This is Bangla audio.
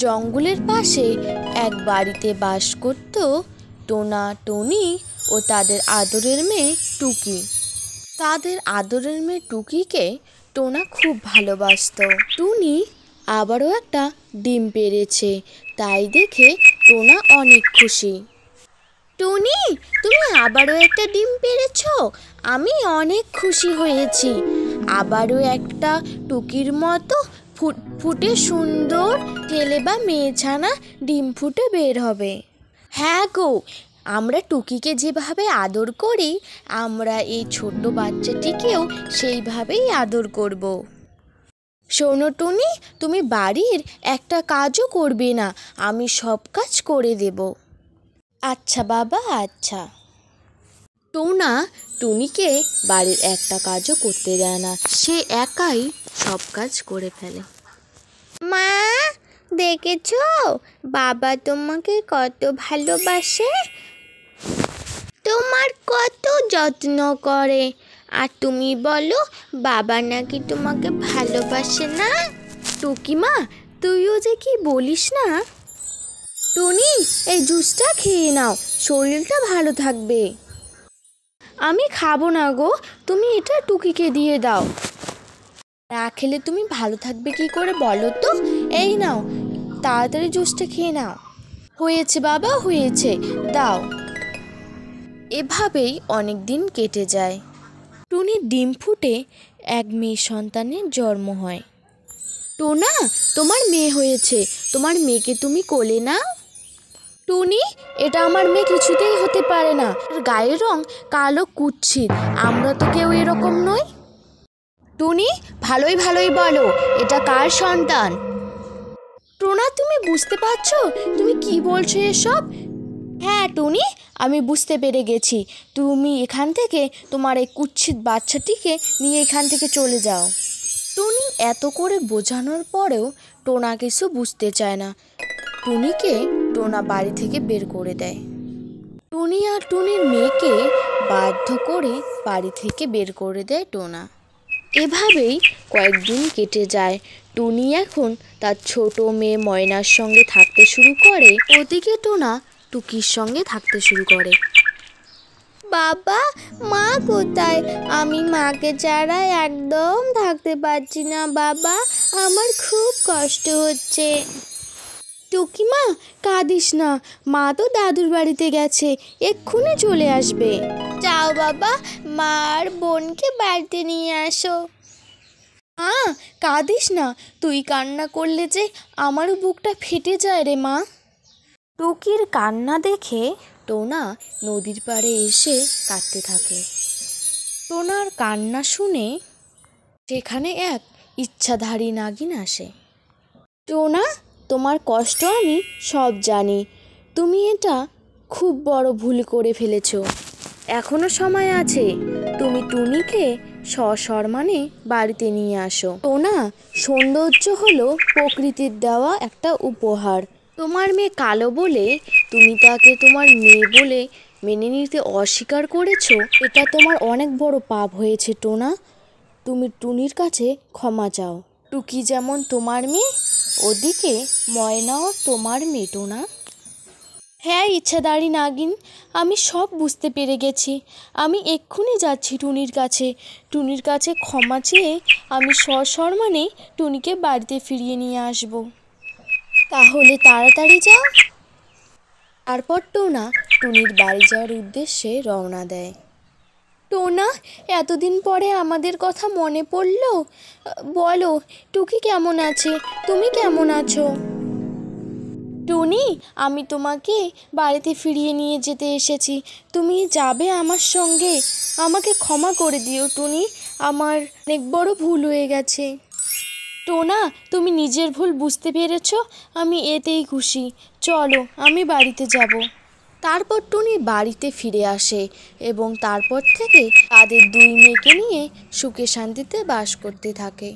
জঙ্গলের পাশে এক বাড়িতে বাস করত টোনা, টুনি ও তাদের আদরের মেয়ে টুকি। তাদের আদরের মেয়ে টুকিকে টোনা খুব ভালোবাসতো। টুনি আবারও একটা ডিম পেড়েছে, তাই দেখে টোনা অনেক খুশি। টুনি, তুমি আবারও একটা ডিম পেড়েছো, আমি অনেক খুশি হয়েছি। আবারও একটা টুকির মতো ফুটফুটে সুন্দর ছেলে বা মেয়ে ছানা ডিম ফুটে বের হবে। হ্যাঁ গো, আমরা টুকিকে যেভাবে আদর করি, আমরা এই ছোট্ট বাচ্চাটিকেও সেইভাবেই আদর করব। শোনো টুনি, তুমি বাড়ির একটা কাজও করবে না, আমি সব কাজ করে দেব। আচ্ছা বাবা, আচ্ছা। টোনা টুনিকে বাড়ির একটা কাজও করতে দেয় না, সে একাই সব কাজ করে ফেলে। মা, দেখেছো বাবা তোমাকে কত ভালোবাসে, তোমার কত যত্ন করে, আর তুমি বলো বাবা নাকি তোমাকে ভালোবাসে না। টুকি মা, তুইও যে কি বলিস না। টুনি, এই জুসটা খেয়ে নাও, শরীরটা ভালো থাকবে। আমি খাবো না গো, তুমি এটা টুকিকে দিয়ে দাও। না খেলে তুমি ভালো থাকবে কি করে বলো তো? এই নাও, তাড়াতাড়ি জুসটা খেয়ে নাও। হয়েছে বাবা, হয়েছে, দাও। এভাবেই অনেক দিন কেটে যায়। টুনির ডিম ফুটে এক মেয়ে সন্তানের জন্ম হয়। টোনা, তোমার মেয়ে হয়েছে, তোমার মেয়েকে তুমি কোলে নাও। টুনি, এটা আমার মেয়ে কিছুতেই হতে পারে না, গায়ের রং কালো কুৎসিত, আমরা তো কেউ এরকম নই। টুনি, ভালোই ভালোই বলো, এটা কার সন্তান? টোনা, তুমি বুঝতে পারছো তুমি কি বলছো এসব? হ্যাঁ টুনি, আমি বুঝতে পেরে গেছি, তুমি এখান থেকে তোমার এই কুৎসিত বাচ্চাটিকে নিয়ে এখান থেকে চলে যাও। টুনি এত করে বোঝানোর পরেও টোনা কিছু বুঝতে চায় না। টুনিকে টোনা বাড়ি থেকে বের করে দেয়। টুনি আর টুনির মেয়েকে বাধ্য করে বাড়ি থেকে বের করে দেয় টোনা। এভাবেই কয়েকদিন কেটে যায়। টুনি এখন তার ছোট মেয়ে ময়নার সঙ্গে থাকতে শুরু করে, ওদিকে টোনা টুকির সঙ্গে থাকতে শুরু করে। বাবা, মা কোথায়? আমি মাকে ছাড়া একদম থাকতে পারছি না বাবা, আমার খুব কষ্ট হচ্ছে। টুকি মা, কাঁদিস না, মা তো দাদুর বাড়িতে গেছে, এক্ষুনি চলে আসবে। যাও বাবা, মা আর বোনকে বাড়িতে নিয়ে আসো। কাঁদিস না, তুই কান্না করলে যে আমারও বুকটা ফেটে যায় রে মা। টুকির কান্না দেখে টোনা নদীর পাড়ে এসে কাঁদতে থাকে। টোনার কান্না শুনে সেখানে এক ইচ্ছাধারী নাগিন আসে। টোনা, তোমার কষ্ট আমি সব জানি, তুমি এটা খুব বড় ভুল করে ফেলেছ, এখনো সময় আছে, তুমি টুনিকে সসম্মানে বাড়িতে নিয়ে আসো। টোনা, সৌন্দর্য হলো প্রকৃতির দেওয়া একটা উপহার, তোমার মেয়ে কালো বলে তুমি তাকে তোমার মেয়ে বলে মেনে নিতে অস্বীকার করেছো, এটা তোমার অনেক বড় পাপ হয়েছে টোনা, তুমি টুনির কাছে ক্ষমা চাও। টুকি যেমন তোমার মেয়ে, ওদিকে ময়নাও তোমার মেয়ে টোনা। হ্যাঁ ইচ্ছাধারী নাগিন, আমি সব বুঝতে পেরে গেছি, আমি এক্ষুনি যাচ্ছি টুনির কাছে ক্ষমা চেয়ে আমি সসম্মানে টুনিকে বাড়িতে ফিরিয়ে নিয়ে আসব। তাহলে তাড়াতাড়ি যাও। তারপর টোনা টুনির বাড়ি যাওয়ার উদ্দেশ্যে রওনা দেয়। টোনা, এতদিন পরে আমাদের কথা মনে পড়লো, বলো টুকি কেমন আছে, তুমি কেমন আছো? টুনি, আমি তোমাকে বাড়িতে ফিরিয়ে নিয়ে যেতে এসেছি, তুমি যাবে আমার সঙ্গে? আমাকে ক্ষমা করে দিও টুনি, আমার অনেক বড় ভুল হয়ে গেছে। টোনা, তুমি নিজের ভুল বুঝতে পেরেছ, আমি এতেই খুশি, চলো আমি বাড়িতে যাব। তারপর টুনি বাড়িতে ফিরে আসে এবং তারপর থেকে তাদের দুই মেয়েকে নিয়ে সুখে শান্তিতে বাস করতে থাকে।